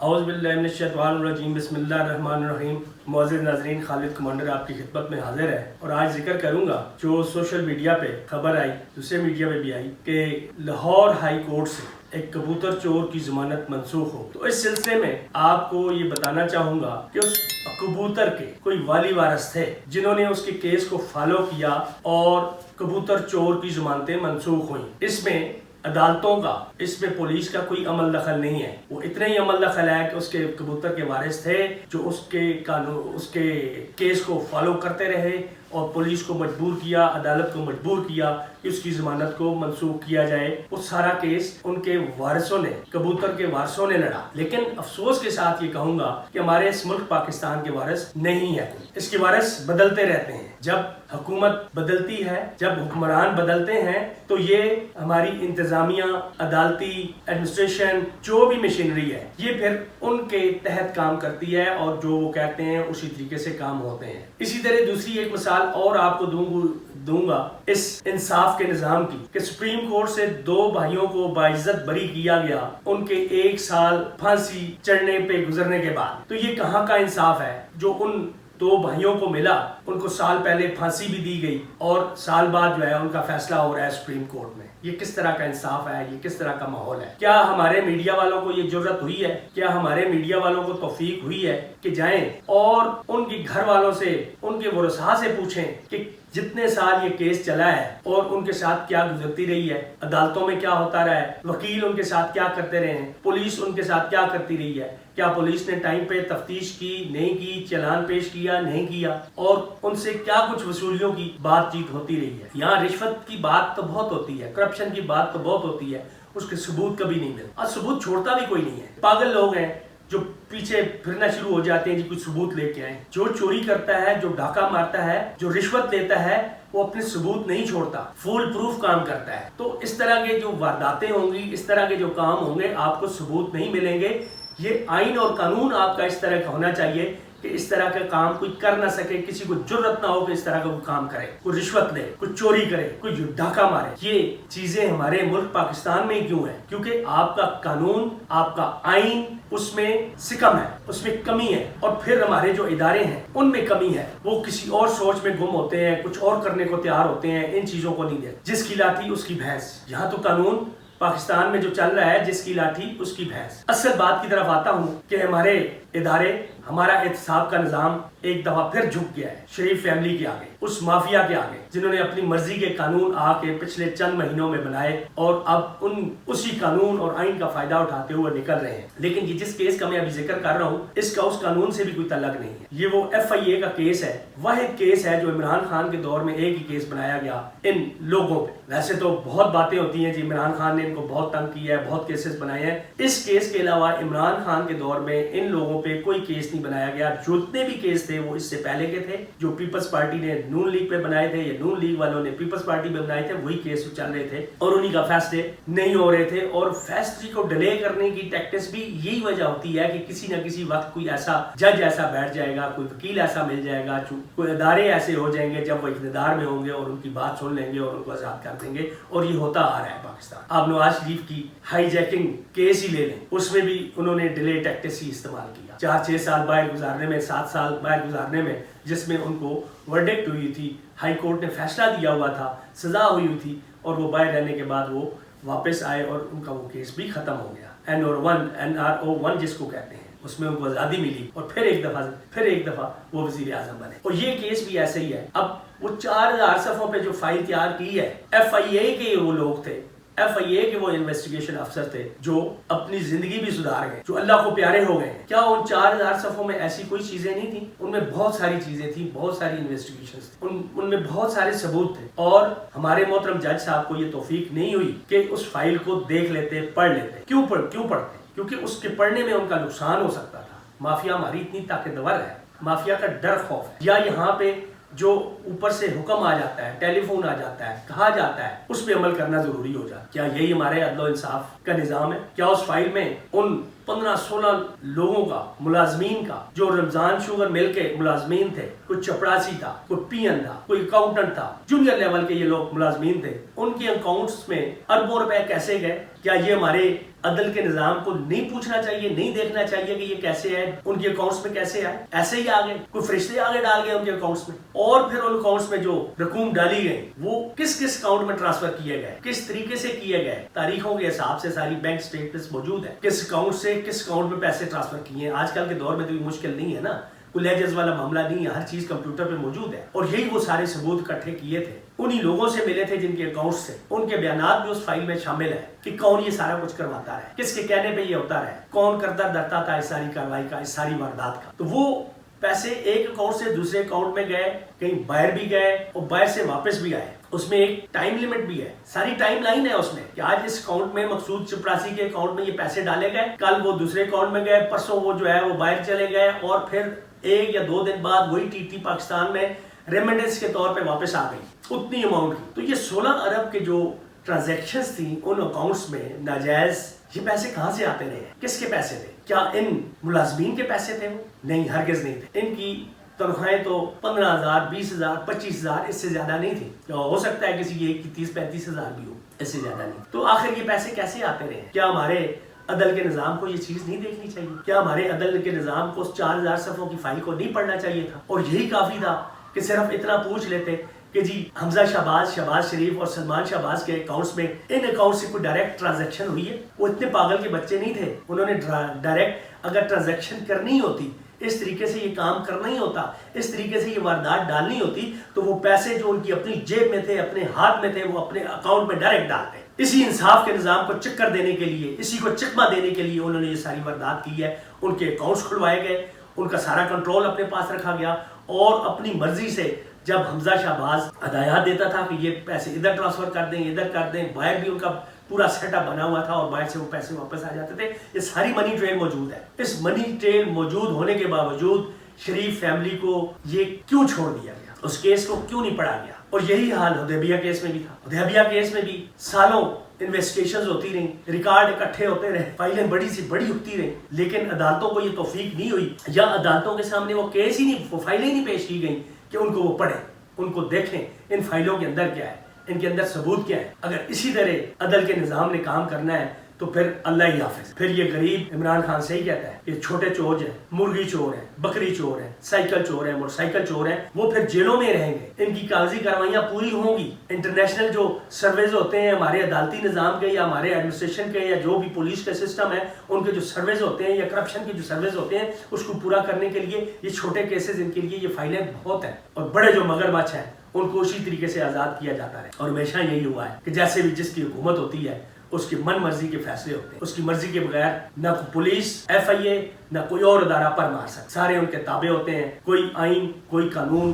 اعوذ باللہ من الشیطان الرجیم بسم اللہ الرحمن الرحیم۔ معزز ناظرین، خالد کمانڈر آپ کی خدمت میں حاضر ہے اور آج ذکر کروں گا جو سوشل میڈیا پہ خبر آئی، دوسرے میڈیا پہ بھی آئی کہ لاہور ہائی کورٹ سے ایک کبوتر چور کی ضمانت منسوخ ہو۔ تو اس سلسلے میں آپ کو یہ بتانا چاہوں گا کہ اس کبوتر کے کوئی والی وارث تھے جنہوں نے اس کے کیس کو فالو کیا اور کبوتر چور کی ضمانتیں منسوخ ہوئیں۔ اس میں عدالتوں کا، اس میں پولیس کا کوئی عمل دخل نہیں ہے۔ وہ اتنا ہی عمل دخل ہے کہ اس کے کبوتر کے وارث تھے جو اس کے کیس کو فالو کرتے رہے اور پولیس کو مجبور کیا، عدالت کو مجبور کیا کہ اس کی ضمانت کو منسوخ کیا جائے۔ وہ سارا کیس ان کے وارثوں نے، کبوتر کے وارثوں نے لڑا۔ لیکن افسوس کے ساتھ یہ کہوں گا کہ ہمارے اس ملک پاکستان کے وارث نہیں ہے، اس کے وارث بدلتے رہتے ہیں۔ جب حکومت بدلتی ہے، جب حکمران بدلتے ہیں تو یہ ہماری انتظامیہ، عدالتی ایڈمنسٹریشن، جو بھی مشینری ہے، یہ پھر ان کے تحت کام کرتی ہے اور جو وہ کہتے ہیں اسی طریقے سے کام ہوتے ہیں۔ اسی طرح دوسری ایک مثال اور آپ کو دوں گا اس انصاف کے نظام کی کہ سپریم کورٹ سے 2 بھائیوں کو باعزت بری کیا گیا ان کے 1 سال پھانسی چڑھنے پہ گزرنے کے بعد۔ تو یہ کہاں کا انصاف ہے جو ان 2 بھائیوں کو ملا؟ ان کو سال پہلے پھانسی بھی دی گئی اور سال بعد جو ہے ان کا فیصلہ ہو رہا ہے سپریم کورٹ میں۔ یہ کس طرح کا انصاف ہے؟ یہ کس طرح کا ماحول ہے؟ کیا ہمارے میڈیا والوں کو یہ جرت ہوئی ہے؟ کیا ہمارے میڈیا والوں کو توفیق ہوئی ہے کہ جائیں اور ان کے گھر والوں سے، ان کے ورثاء سے پوچھیں کہ جتنے سال یہ کیس چلا ہے اور ان کے ساتھ کیا گزرتی رہی ہے، عدالتوں میں کیا ہوتا رہا ہے، وکیل ان کے ساتھ کیا کرتے رہے ہیں، پولیس ان کے ساتھ کیا کرتی رہی ہے، کیا پولیس نے ٹائم پہ تفتیش کی نہیں کی، چلان پیش کیا نہیں کیا، اور ان سے کیا کچھ وصولیوں کی بات چیت ہوتی رہی ہے۔ یہاں رشوت کی بات تو بہت ہوتی ہے، کرپشن کی بات تو بہت ہوتی ہے، اس کے ثبوت کبھی نہیں ملتا اور ثبوت چھوڑتا بھی کوئی نہیں ہے۔ پاگل لوگ ہیں جو پیچھے پھرنا شروع ہو جاتے ہیں جی کچھ ثبوت لے کے آئیں۔ جو چوری کرتا ہے، جو ڈاکہ مارتا ہے، جو رشوت لیتا ہے، وہ اپنے ثبوت نہیں چھوڑتا، فول پروف کام کرتا ہے۔ تو اس طرح کے جو وارداتیں ہوں گی، اس طرح کے جو کام ہوں گے، آپ کو ثبوت نہیں ملیں گے۔ یہ آئین اور قانون آپ کا اس طرح کا ہونا چاہیے کہ اس طرح کا کام کوئی کر نہ سکے، کسی کو جرت نہ ہو کہ اس طرح کا کوئی کام کرے، کوئی رشوت لے، کوئی چوری کرے، کوئی ڈاکہ مارے۔ یہ چیزیں ہمارے ملک پاکستان میں کیوں ہیں؟ کیونکہ آپ کا قانون، آپ کا آئین، اس میں سکم ہے، اس میں کمی ہے، اور پھر ہمارے جو ادارے ہیں ان میں کمی ہے۔ وہ کسی اور سوچ میں گم ہوتے ہیں، کچھ اور کرنے کو تیار ہوتے ہیں، ان چیزوں کو نہیں دیتے۔ جس کی لاٹھی اس کی بھینس۔ یہاں تو قانون پاکستان میں جو چل رہا ہے، جس کی لاٹھی اس کی بھینس۔ اصل بات کی طرف آتا ہوں کہ ہمارے ادارے، ہمارا احتساب کا نظام ایک دفعہ پھر جھک گیا ہے شریف فیملی کے آگے، اس مافیا کے آگے، جنہوں نے اپنی مرضی کے قانون آ کے پچھلے چند مہینوں میں بنائے اور اب اسی قانون اور آئین کا فائدہ اٹھاتے ہوئے نکل رہے ہیں۔ لیکن یہ جس کیس کا میں ابھی ذکر کر رہا ہوں، اس کا اس قانون سے بھی کوئی تعلق نہیں ہے۔ یہ وہ FIA کا کیس ہے، واحد کیس ہے جو عمران خان کے دور میں ایک ہی کیس بنایا گیا ان لوگوں پہ۔ ویسے تو بہت باتیں ہوتی ہیں جی عمران خان نے ان کو بہت تنگ کیا ہے، بہت کیسز بنائے ہیں۔ اس کیس کے علاوہ عمران خان کے دور میں ان لوگوں پہ کوئی کیس نہیں بنایا گیا۔ جتنے بھی کیس تھے وہ اس سے پہلے کے تھے، جو پیپلز پارٹی نے نون لیگ پہ بنائے تھے یا نون لیگ والوں نے پیپلز پارٹی پہ بنائے تھے، وہی کیس چل رہے تھے اور انہی کا فیصلے نہیں ہو رہے تھے۔ اور فیصلے کو ڈیلے کرنے کی ٹیکٹکس بھی یہی وجہ ہوتی ہے کہ کسی نہ کسی وقت کوئی ایسا جج ایسا بیٹھ جائے گا، کوئی وکیل ایسا مل جائے گا، کوئی ادارے ایسے ہو جائیں گے جب وہ اقتدار میں ہوں گے اور ان کی بات سن لیں گے اور ان کو آزاد کر دیں گے۔ اور یہ ہوتا آ رہا ہے پاکستان۔ آپ نواز شریف کی ہائی جیکنگ کیس ہی لے لیں، اس میں بھی انہوں نے ڈیلے ٹیکٹکس ہی استعمال کیا۔ 4-6 سال باہر گزارنے میں، 7 سال باہر گزارنے میں، جس میں ان کو ورڈکٹ ہوئی تھی، ہائی کورٹ نے فیصلہ دیا ہوا تھا، سزا ہوئی تھی، اور وہ باہر رہنے کے بعد وہ واپس آئے اور ان کا وہ کیس بھی ختم ہو گیا۔ NRO1 جس کو کہتے ہیں، اس میں ان کو آزادی ملی اور پھر ایک دفعہ وہ وزیر اعظم بنے۔ اور یہ کیس بھی ایسے ہی ہے۔ اب وہ 4000 صفحوں پہ جو فائل تیار کی ہے، FIA کے وہ لوگ تھے، FIA کے وہ انویسٹیگیشن افسر تھے جو اپنی زندگی بھی سدھار گئے، جو اللہ کو پیارے ہو گئے ہیں۔ کیا ان 4000 صفحوں میں ایسی کوئی چیزیں نہیں تھیں؟ ان میں بہت ساری چیزیں تھیں، بہت ساری انویسٹیگیشنز تھیں، ان میں بہت سارے ثبوت تھے، اور ہمارے محترم جج صاحب کو یہ توفیق نہیں ہوئی کہ اس فائل کو دیکھ لیتے، پڑھ لیتے۔ کیوں پڑھتے؟ کیونکہ اس کے پڑھنے میں ان کا نقصان ہو سکتا تھا۔ مافیا ہماری اتنی طاقتور ہے، مافیا کا ڈر خوف ہے، یا یہاں پہ جو اوپر سے حکم آ جاتا ہے، ٹیلی فون آ جاتا ہے، کہا جاتا ہے، اس پہ عمل کرنا ضروری ہو جاتا ہے۔ کیا یہی ہمارے عدل و انصاف کا نظام ہے؟ کیا اس فائل میں ان 15-16 لوگوں کا ملازمین کا جو رمضان شوگر مل کے ملازمین تھے، کوئی چپڑاسی تھا، کوئی پین تھا، کوئی اکاؤنٹنٹ تھا، جونیئر لیول کے یہ لوگ ملازمین تھے، ان کے اکاؤنٹس میں اربوں روپے کیسے گئے؟ کیا یہ ہمارے عدل کے نظام کو نہیں پوچھنا چاہیے، نہیں دیکھنا چاہیے کہ یہ کیسے ہے، ان کے اکاؤنٹس میں کیسے آئے؟ ایسے ہی آگے کوئی فرشتے آگے ڈال گئے ان کے اکاؤنٹس میں، اور پھر ان اکاؤنٹس میں جو رقوم ڈالی گئی وہ کس کس اکاؤنٹ میں ٹرانسفر کیے گئے، کس طریقے سے کیے گئے، تاریخوں کے حساب سے ساری بینک سٹیٹمنٹس موجود ہے، کس اکاؤنٹ سے کس اکاؤنٹ میں پیسے ٹرانسفر کیے ہیں۔ آج کل کے دور میں تو یہ مشکل نہیں ہے نا، کوئی لیجز والا معاملہ نہیں ہے، ہر چیز کمپیوٹر پہ موجود ہے، اور یہی وہ سارے ثبوت اکٹھے کیے تھے، انہی لوگوں سے ملے تھے جن کے اکاؤنٹ سے، ان کے بیانات بھی اس فائل میں شامل ہے کہ کون یہ سارا کچھ کرواتا ہے، کس کے کہنے پہ یہ ہوتا ہے، کون کرتا درتا تھا اس ساری کارروائی کا، اس ساری واردات کا۔ تو وہ پیسے ایک اکاؤنٹ سے دوسرے اکاؤنٹ میں گئے، کہیں باہر بھی گئے اور باہر سے واپس بھی آئے، اس میں ایک ٹائم لیمٹ بھی ہے، ساری ٹائم لائن ہے اس میں کہ آج اس اکاؤنٹ میں مقصود چپراسی کے اکاؤنٹ میں یہ پیسے ڈالے گئے، کل وہ دوسرے اکاؤنٹ میں گئے، پرسوں وہ جو ہے وہ باہر چلے گئے، اور پھر 1 یا 2 دن بعد وہی ٹی پاکستان میں ریمیڈنس کے طور پہ واپس آ گئی اتنی اماؤنٹ کی۔ تو یہ 16 ارب کے جو ٹرانزیکشنز تھیں ان اکاؤنٹس میں ناجائز، یہ پیسے کہاں سے آتے رہے؟ کس کے پیسے تھے؟ کیا ان ملازمین کے پیسے تھے؟ وہ نہیں، ہرگز نہیں تھے۔ ان کی تنخواہیں تو 15,000 20,000 25,000 اس سے زیادہ نہیں تھی، ہو سکتا ہے کسی ایک کی 30-35 ہزار بھی ہو، اس سے زیادہ نہیں۔ تو آخر یہ پیسے کیسے آتے رہے؟ کیا ہمارے عدل کے نظام کو یہ چیز نہیں دیکھنی چاہیے؟ کیا ہمارے عدل کے نظام کو اس 4,000 صفحوں کی فائل کو نہیں پڑھنا چاہیے تھا؟ اور یہی کافی تھا کہ صرف اتنا پوچھ لیتے کہ جی حمزہ شہباز، شہباز شریف اور سلمان شہباز کے اکاؤنٹس میں ان اکاؤنٹ سے کوئی ڈائریکٹ ٹرانزیکشن ہوئی ہے؟ وہ اتنے پاگل کے بچے نہیں تھے، انہوں نے ڈائریکٹ اگر ٹرانزیکشن کرنی ہوتی، اس طریقے سے یہ کام کرنا ہی ہوتا، اس طریقے سے یہ واردات ڈالنی ہوتی، تو وہ پیسے جو ان کی اپنی جیب میں تھے، اپنے ہاتھ میں تھے، وہ اپنے اکاؤنٹ میں ڈائریکٹ ڈالتے۔ اسی انصاف کے نظام کو چکر دینے کے لیے، اسی کو چکما دینے کے لیے انہوں نے یہ ساری واردات کی ہے، ان کے اکاؤنٹس کھلوائے گئے، ان کا سارا کنٹرول اپنے پاس رکھا گیا، اور اپنی مرضی سے جب حمزہ شہباز ہدایات دیتا تھا کہ یہ پیسے ادھر ٹرانسفر کر دیں، ادھر کر دیں، باہر بھی ان کا پورا سیٹ اپ بنا ہوا تھا اور باہر سے وہ پیسے واپس آ جاتے تھے۔ یہ ساری منی ٹریل موجود ہے۔ اس منی ٹریل موجود ہونے کے باوجود شریف فیملی کو یہ کیوں چھوڑ دیا گیا؟ اس کیس کو کیوں نہیں پڑھا گیا؟ اور یہی حال حدیبیہ کیس میں بھی تھا۔ حدیبیہ کیس میں بھی سالوں انویسٹیگیشنز ہوتی رہیں، ریکارڈ اکٹھے ہوتے رہے، فائلیں بڑی سی بڑی ہوتی رہیں، لیکن عدالتوں کو یہ توفیق نہیں ہوئی، یا عدالتوں کے سامنے وہ کیس ہی نہیں، وہ فائلیں نہیں پیش کی گئیں کہ ان کو وہ پڑھیں، ان کو دیکھیں ان فائلوں کے اندر کیا ہے، ان کے اندر ثبوت کیا ہے۔ اگر اسی طرح عدل کے نظام نے کام کرنا ہے تو پھر اللہ ہی حافظ۔ پھر یہ غریب عمران خان سے ہی کہتا ہے کہ چھوٹے چور ہیں، مرغی چور ہیں، بکری چور ہیں، سائیکل چور ہیں، موٹر سائیکل چور ہیں، وہ پھر جیلوں میں رہیں گے، ان کی کاغذی کارروائیاں پوری ہوں گی۔ انٹرنیشنل جو سرویز ہوتے ہیں ہمارے عدالتی نظام کے یا ہمارے ایڈمنسٹریشن کے یا جو بھی پولیس کا سسٹم ہے، ان کے جو سرویز ہوتے ہیں یا کرپشن کے جو سرویز ہوتے ہیں، اس کو پورا کرنے کے لیے یہ چھوٹے کیسز، ان کے لیے یہ فائلیں بہت ہیں، اور بڑے جو مگرمچھ ہیں ان کو اسی طریقے سے آزاد کیا جاتا ہے۔ اور ہمیشہ یہی ہوا ہے کہ جیسے بھی جس کی حکومت ہوتی ہے اس کی من مرضی کے فیصلے ہوتے ہیں، اس کی مرضی کے بغیر نہ پولیس، FIA، نہ کوئی اور ادارہ پر مار سکتا، سارے ان کے تابع ہوتے ہیں، کوئی آئین، کوئی قانون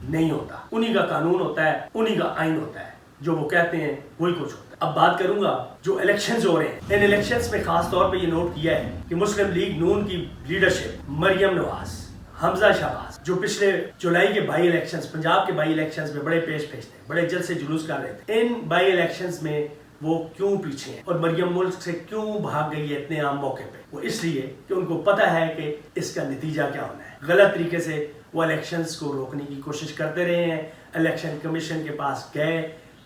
نہیں ہوتا، انہی کا قانون ہوتا ہے، انہی کا آئین ہوتا ہے، جو وہ کہتے ہیں وہی کچھ ہوتا ہے۔ اب بات کروں گا جو الیکشنز ہو رہے ہیں، ان الیکشنز میں خاص طور پہ یہ نوٹ کیا ہے کہ مسلم لیگ نون کی لیڈرشپ، مریم نواز، حمزہ شہباز، جو پچھلے جولائی کے بائی الیکشنز، پنجاب کے بائی الیکشنز میں بڑے پیش تھے، بڑے جلد سے جلوس کر رہے تھے، ان بائی الیکشنز میں وہ کیوں پیچھے ہیں اور مریم ملک سے کیوں بھاگ گئی ہے اتنے عام موقع پہ؟ وہ اس لیے کہ ان کو پتہ ہے کہ اس کا نتیجہ کیا ہونا ہے۔ غلط طریقے سے وہ الیکشنز کو روکنے کی کوشش کرتے رہے ہیں، الیکشن کمیشن کے پاس گئے،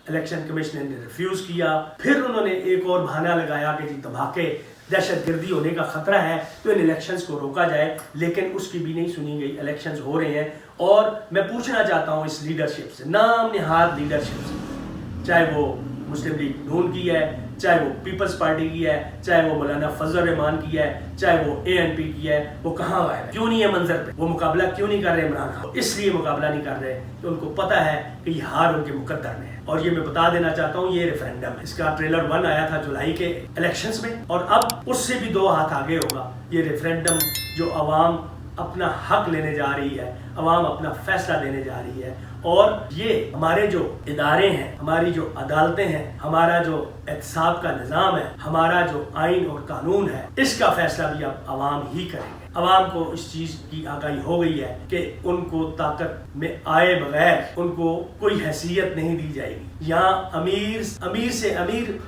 الیکشن کمیشن نے ریفیوز کیا، پھر انہوں نے ایک اور بہانہ لگایا کہ جی دھماکے، دہشت گردی ہونے کا خطرہ ہے تو ان الیکشنز کو روکا جائے، لیکن اس کی بھی نہیں سنی گئی۔ الیکشنز ہو رہے ہیں اور میں پوچھنا چاہتا ہوں اس لیڈرشپ سے، نام نہاد لیڈرشپ سے، چاہے وہ مسلم لیگ نون کی ہے، چاہے وہ پیپلز پارٹی کی ہے، چاہے وہ مولانا فضل الرحمان کی ہے، چاہے وہ ANP کی ہے، وہ کہاں غائب ہے؟ کیوں نہیں ہے منظر پہ؟ وہ مقابلہ کیوں نہیں کر رہے عمران خان؟ اس لیے مقابلہ نہیں کر رہے کہ ان کو پتہ ہے کہ یہ ہار ان کے مقدر میں ہے۔ اور یہ میں بتا دینا چاہتا ہوں، یہ ریفرینڈم ہے، اس کا ٹریلر 1 آیا تھا جولائی کے الیکشنز میں، اور اب اس سے بھی 2 ہاتھ آگے ہوگا۔ یہ ریفرینڈم جو عوام اپنا حق لینے جا رہی ہے، عوام اپنا فیصلہ دینے جا رہی ہے، اور یہ ہمارے جو ادارے ہیں، ہماری جو عدالتیں ہیں، ہمارا جو احتساب کا نظام ہے، ہمارا جو آئین اور قانون ہے، اس کا فیصلہ بھی اب عوام ہی کریں گے۔ عوام کو اس چیز کی آگاہی ہو گئی ہے کہ ان کو طاقت میں آئے بغیر ان کو کوئی حیثیت نہیں دی جائے گی۔ یہاں امیر سے امیر